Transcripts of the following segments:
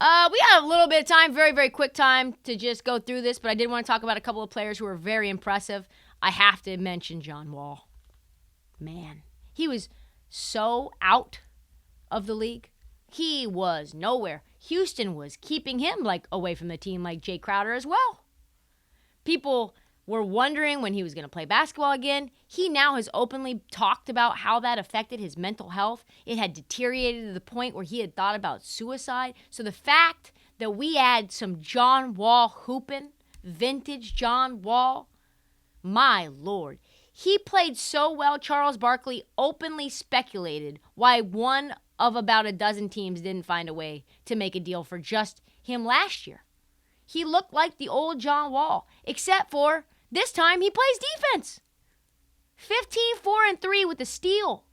We got a little bit of time, very, very quick time to just go through this, but I did want to talk about a couple of players who were very impressive. I have to mention John Wall. Man, he was so out of the league. He was nowhere. Houston was keeping him away from the team like Jay Crowder as well. People were wondering when he was going to play basketball again. He now has openly talked about how that affected his mental health. It had deteriorated to the point where he had thought about suicide. So the fact that we had some John Wall hooping, vintage John Wall, my Lord. He played so well, Charles Barkley openly speculated why one of about a dozen teams didn't find a way to make a deal for just him last year. He looked like the old John Wall, except for this time he plays defense. 15, 4, and 3 with a steal.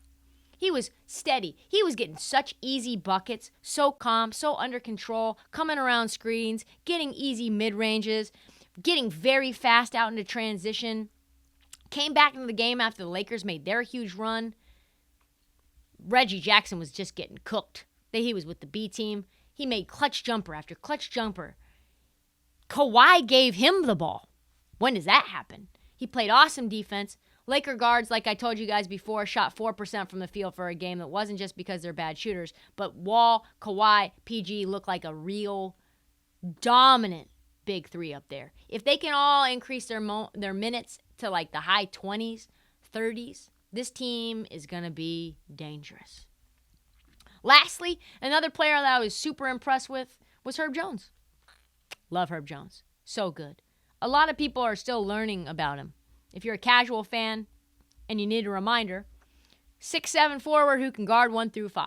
He was steady. He was getting such easy buckets, so calm, so under control, coming around screens, getting easy mid-ranges, getting very fast out into transition. Came back into the game after the Lakers made their huge run. Reggie Jackson was just getting cooked. He was with the B team. He made clutch jumper after clutch jumper. Kawhi gave him the ball. When does that happen? He played awesome defense. Laker guards, like I told you guys before, shot 4% from the field for a game that wasn't just because they're bad shooters, but Wall, Kawhi, PG look like a real dominant big three up there. If they can all increase their minutes to the high 20s, 30s, this team is going to be dangerous. Lastly, another player that I was super impressed with was Herb Jones. Love Herb Jones. So good. A lot of people are still learning about him. If you're a casual fan and you need a reminder, 6'7" forward who can guard 1 through 5.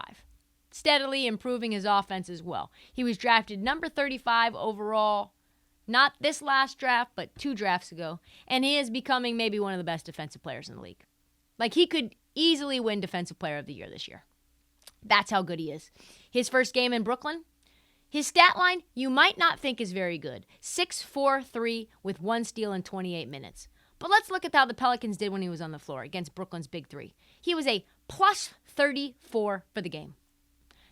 Steadily improving his offense as well. He was drafted number 35 overall, not this last draft, but 2 drafts ago, and he is becoming maybe one of the best defensive players in the league. He could easily win Defensive Player of the Year this year. That's how good he is. His first game in Brooklyn, his stat line you might not think is very good. 6-4-3 with 1 steal in 28 minutes. But let's look at how the Pelicans did when he was on the floor against Brooklyn's Big Three. He was a plus 34 for the game.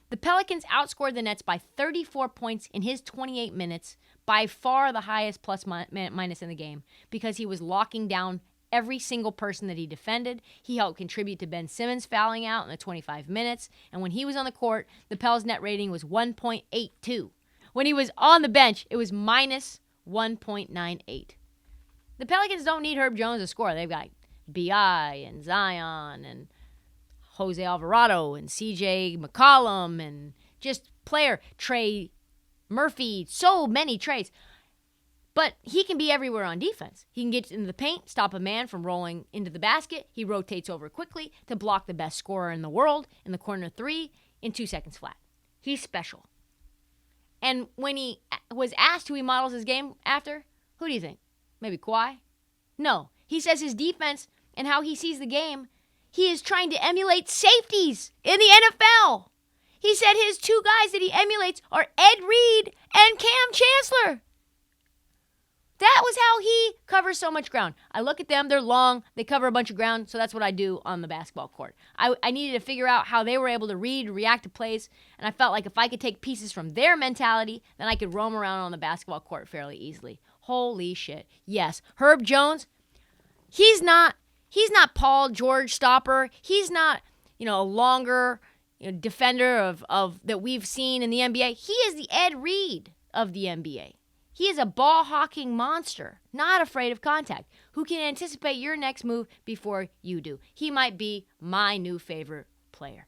The Pelicans outscored the Nets by 34 points in his 28 minutes, by far the highest plus minus in the game, because he was locking down every single person that he defended. He helped contribute to Ben Simmons fouling out in the 25 minutes. And when he was on the court, the Pels net rating was 1.82. When he was on the bench, it was minus 1.98. The Pelicans don't need Herb Jones to score. They've got B.I. and Zion and Jose Alvarado and C.J. McCollum and just player Trey Murphy. So many Treys. But he can be everywhere on defense. He can get into the paint, stop a man from rolling into the basket. He rotates over quickly to block the best scorer in the world in the corner 3 in 2 seconds flat. He's special. And when he was asked who he models his game after, who do you think? Maybe Kawhi? No. He says his defense and how he sees the game, he is trying to emulate safeties in the NFL. He said his 2 guys that he emulates are Ed Reed and Cam Chancellor. That was how he covers so much ground. I look at them, they're long, they cover a bunch of ground, so that's what I do on the basketball court. I needed to figure out how they were able to react to plays, and I felt like if I could take pieces from their mentality, then I could roam around on the basketball court fairly easily. Holy shit. Yes, Herb Jones, he's not Paul George stopper. He's not, a longer defender of that we've seen in the NBA. He is the Ed Reed of the NBA. He is a ball-hawking monster, not afraid of contact, who can anticipate your next move before you do. He might be my new favorite player.